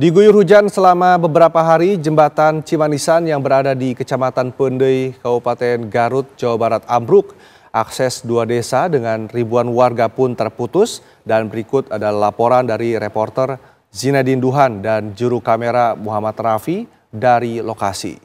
Diguyur hujan selama beberapa hari, jembatan Cimanisan yang berada di Kecamatan Pendei, Kabupaten Garut, Jawa Barat ambruk. Akses dua desa dengan ribuan warga pun terputus. Dan berikut adalah laporan dari reporter Zinedine Duhan dan juru kamera Muhammad Rafi dari lokasi.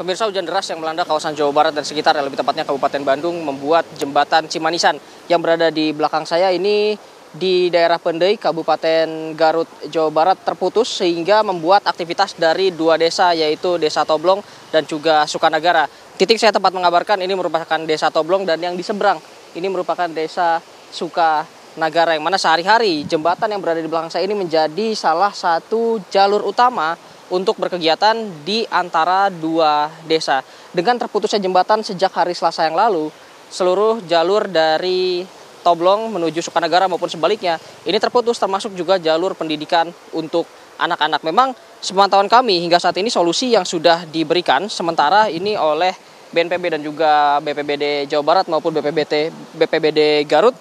Pemirsa, hujan deras yang melanda kawasan Jawa Barat dan sekitar, lebih tepatnya Kabupaten Bandung, membuat jembatan Cimanisan yang berada di belakang saya ini di daerah Pendei, Kabupaten Garut, Jawa Barat terputus sehingga membuat aktivitas dari dua desa, yaitu Desa Toblong dan juga Sukanagara. Titik saya tempat mengabarkan ini merupakan Desa Toblong dan yang di seberang ini merupakan Desa Sukanagara, yang mana sehari-hari jembatan yang berada di belakang saya ini menjadi salah satu jalur utama untuk berkegiatan di antara dua desa. Dengan terputusnya jembatan sejak hari Selasa yang lalu, seluruh jalur dari Toblong menuju Sukanagara maupun sebaliknya ini terputus, termasuk juga jalur pendidikan untuk anak-anak. Memang sepemantauan kami hingga saat ini solusi yang sudah diberikan sementara ini oleh BNPB dan juga BPBD Jawa Barat maupun BPBD Garut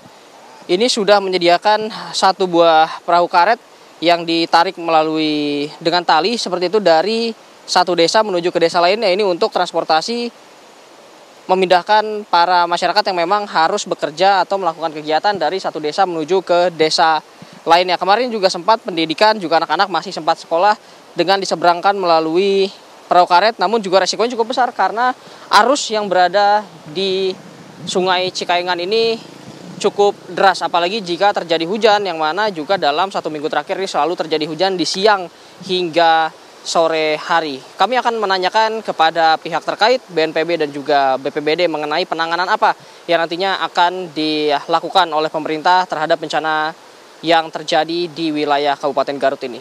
ini sudah menyediakan satu buah perahu karet yang ditarik melalui dengan tali seperti itu dari satu desa menuju ke desa lainnya, ini untuk transportasi memindahkan para masyarakat yang memang harus bekerja atau melakukan kegiatan dari satu desa menuju ke desa lainnya. Kemarin juga sempat pendidikan, juga anak-anak masih sempat sekolah dengan diseberangkan melalui perahu karet, namun juga resikonya cukup besar karena arus yang berada di Sungai Cikayengan ini cukup deras, apalagi jika terjadi hujan, yang mana juga dalam satu minggu terakhir ini selalu terjadi hujan di siang hingga sore hari. Kami akan menanyakan kepada pihak terkait BNPB dan juga BPBD mengenai penanganan apa yang nantinya akan dilakukan oleh pemerintah terhadap bencana yang terjadi di wilayah Kabupaten Garut ini.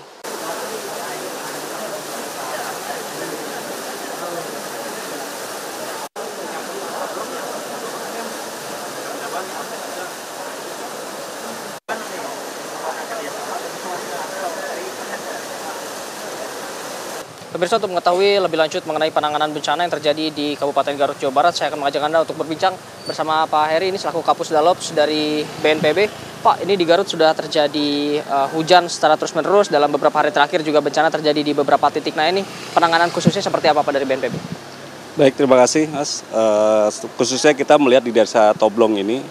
Pemirsa, untuk mengetahui lebih lanjut mengenai penanganan bencana yang terjadi di Kabupaten Garut, Jawa Barat, saya akan mengajak Anda untuk berbincang bersama Pak Heri, ini selaku Kapus Dalops dari BNPB. Pak, ini di Garut sudah terjadi hujan secara terus-menerus dalam beberapa hari terakhir, juga bencana terjadi di beberapa titik. Nah, ini penanganan khususnya seperti apa Pak dari BNPB? Baik, terima kasih Mas. Khususnya kita melihat di Desa Toblong ini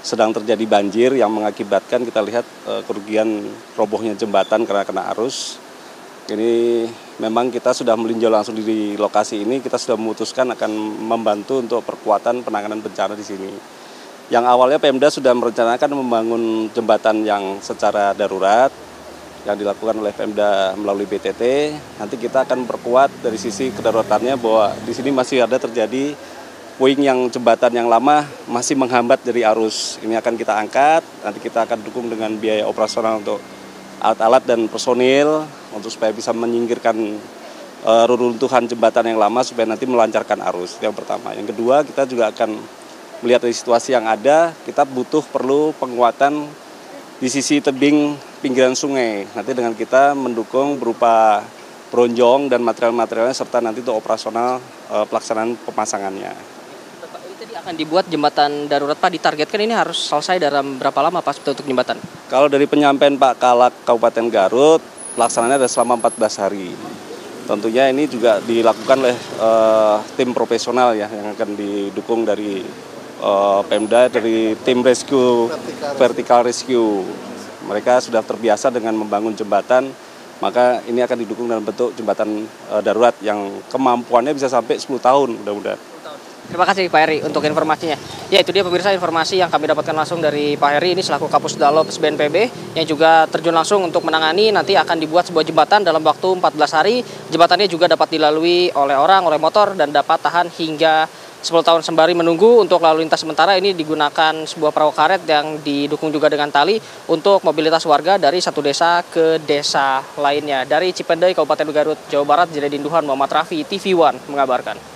sedang terjadi banjir yang mengakibatkan kita lihat kerugian robohnya jembatan karena kena arus. Ini memang kita sudah meninjau langsung di lokasi ini, kita sudah memutuskan akan membantu untuk perkuatan penanganan bencana di sini. Yang awalnya Pemda sudah merencanakan membangun jembatan yang secara darurat yang dilakukan oleh Pemda melalui BTT. Nanti kita akan perkuat dari sisi kedaruratannya bahwa di sini masih ada terjadi puing yang jembatan yang lama masih menghambat dari arus. Ini akan kita angkat, nanti kita akan dukung dengan biaya operasional untuk alat-alat dan personil untuk supaya bisa menyingkirkan reruntuhan jembatan yang lama supaya nanti melancarkan arus. Itu yang pertama. Yang kedua, kita juga akan melihat dari situasi yang ada, kita perlu penguatan di sisi tebing pinggiran sungai. Nanti dengan kita mendukung berupa bronjong dan material-materialnya serta nanti untuk operasional pelaksanaan pemasangannya. Akan dibuat jembatan darurat Pak, ditargetkan ini harus selesai dalam berapa lama Pak untuk jembatan? Kalau dari penyampaian Pak Kalak Kabupaten Garut, pelaksanaannya ada selama 14 hari. Tentunya ini juga dilakukan oleh tim profesional ya yang akan didukung dari Pemda, dari tim rescue, vertical rescue. Mereka sudah terbiasa dengan membangun jembatan, maka ini akan didukung dalam bentuk jembatan darurat yang kemampuannya bisa sampai 10 tahun mudah-mudahan. Terima kasih Pak Heri untuk informasinya. Ya, itu dia pemirsa informasi yang kami dapatkan langsung dari Pak Heri, ini selaku Kapus Dalops BNPB yang juga terjun langsung untuk menangani. Nanti akan dibuat sebuah jembatan dalam waktu 14 hari. Jembatannya juga dapat dilalui oleh orang, oleh motor, dan dapat tahan hingga 10 tahun sembari menunggu. Untuk lalu lintas sementara ini digunakan sebuah perahu karet yang didukung juga dengan tali untuk mobilitas warga dari satu desa ke desa lainnya. Dari Cipendei, Kabupaten Garut, Jawa Barat, Zinedine Duhan, Muhammad Rafi, TV One mengabarkan.